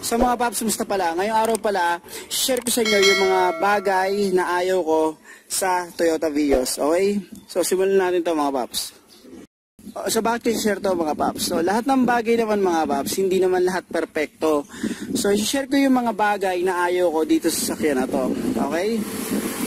So mga paps, musta pala? Ngayong araw pala, share ko sa inyo yung mga bagay na ayaw ko sa Toyota Vios. Okay? So simulan natin to mga paps. So bakit ko share to mga paps? So lahat ng bagay naman mga paps, hindi naman lahat perfecto. So share ko yung mga bagay na ayaw ko dito sa sasakyan na to. Okay?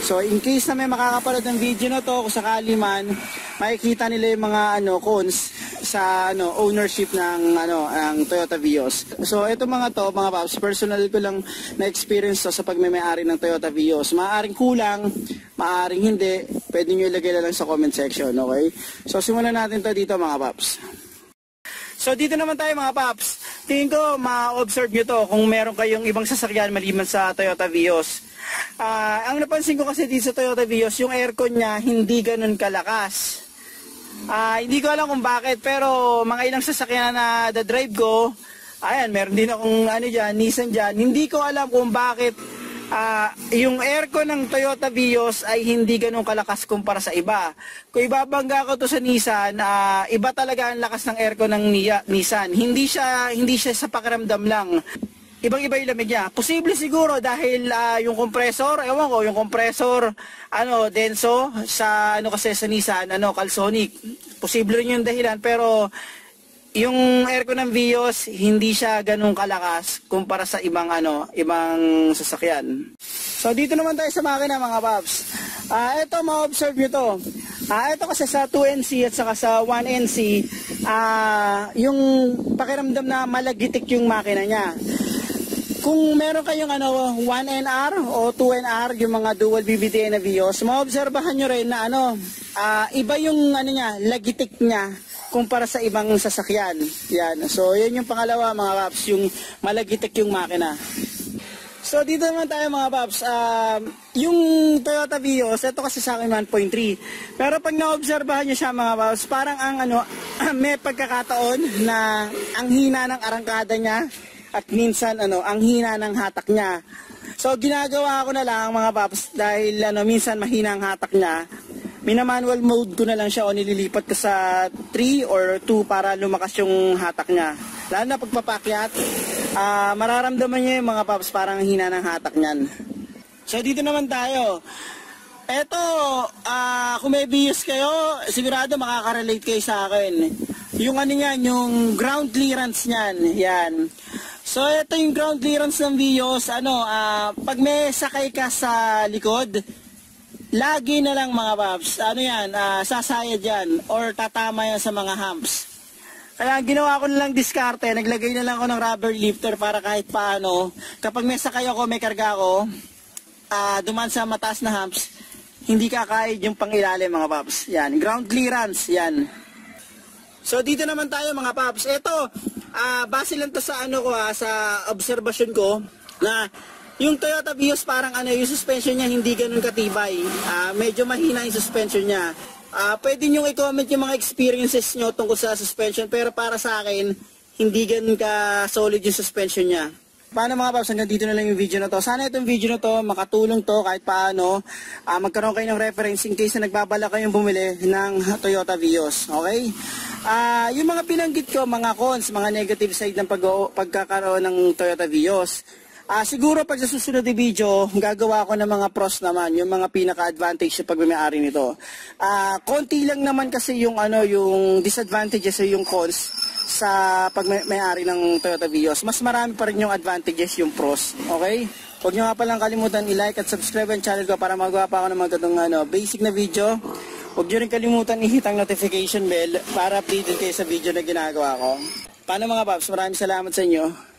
So in case na may makakapanood ng video na to, kung sakali man, makikita nila yung mga cons sa ownership ng ang Toyota Vios. So ito mga to mga paps, personal ko lang na experience to sa pagmamay-ari ng Toyota Vios. Maaaring kulang, maaaring hindi, pwede nyo ilagay na lang sa comment section, okay? So simulan natin to dito mga paps. So dito naman tayo mga paps. Tingin ko ma-observe nyo to kung meron kayong ibang sasakyan maliban sa Toyota Vios. Ang napansin ko kasi dito sa Toyota Vios, yung aircon niya hindi ganun kalakas. Hindi ko alam kung bakit, pero mga ilang sasakyan na drive ko, ayan, meron din akong Nissan dyan. Hindi ko alam kung bakit yung aircon ng Toyota Vios ay hindi ganun kalakas kumpara sa iba. Kung ibabangga ko to sa Nissan, iba talaga ang lakas ng aircon ng Nissan. Hindi siya sa pakiramdam lang. Ibang-iba yung lamig niya. Posible siguro dahil yung compressor, ewan ko, yung compressor denso sa kasi sa Nissan, Calsonic. Posible rin yung dahilan, pero yung aircon ng Vios hindi siya ganun kalakas kumpara sa ibang sasakyan. So dito naman tayo sa makina mga paps. Ito ma-observe nyo to. Ito kasi sa 2NC at saka sa 1NC, yung pakiramdam na malagitik yung makina niya. Kung meron kayong 1NR o 2NR, yung mga dual BBDA na Vios, maobserbahan nyo rin na iba yung lagitik niya kumpara sa ibang sasakyan. Yan. So yan yung pangalawa mga paps, yung malagitik yung makina. So dito naman tayo mga paps, yung Toyota Vios, ito kasi sa akin 1.3. Pero pag naobserbahan nyo siya mga paps, parang may pagkakataon na ang hina ng arangkada niya. At minsan ang hina ng hatak niya. So ginagawa ko na lang mga paps, dahil minsan mahina ang hatak niya, minamanual mode ko na lang siya o nililipat ko sa 3 or 2 para lumakas yung hatak niya. Lalo na pagpapakyat, mararamdaman niya yung mga paps, parang hina ng hatak niyan. So dito naman tayo. Eto, kung may Vios kayo, sigurado makaka-relate kayo sa akin. Yung yung ground clearance niyan, yan. So ito yung ground clearance ng Vios, pag may sakay ka sa likod, lagi na lang mga paps, sasayad yan or tatama yan sa mga humps. Kaya ginawa ko na lang diskarte, naglagay na lang ako ng rubber lifter para kahit paano, kapag may sakay ako, may karga ako, duman sa mataas na humps, hindi kakaid yung pangilalim mga paps. Yan, ground clearance, yan. So dito naman tayo mga paps. Ito, base lang to sa sa obserbasyon ko na yung Toyota Vios parang yung suspension niya hindi ganoon katibay. Medyo mahina yung suspension niya. Pwede niyo i-comment yung mga experiences niyo tungkol sa suspension, pero para sa akin hindi ganoon ka solid yung suspension niya. Paano mga paps, hanggang dito na lang yung video na to. Sana itong video na to makatulong to kahit paano magkaroon kayo ng reference in case na nagbabala kayong bumili ng Toyota Vios. Okay? Yung mga pinanggit ko, mga cons, mga negative side ng pagkakaroon ng Toyota Vios. Siguro pag sa susunod na video, gagawa ko ng mga pros naman, yung mga pinaka-advantage sa pagmamay-ari nito. Konti lang naman kasi yung yung disadvantages o yung cons sa pagmamay-ari ng Toyota Vios. Mas marami pa rin yung advantages, yung pros. Okay? Huwag nyo nga palang kalimutan i-like at subscribe ang channel ko para magawa pa ako ng mga ganong basic na video. Huwag nyo rin kalimutan i-hit ang notification bell para updated kayo sa video na ginagawa ko. Paano mga paps? Maraming salamat sa inyo.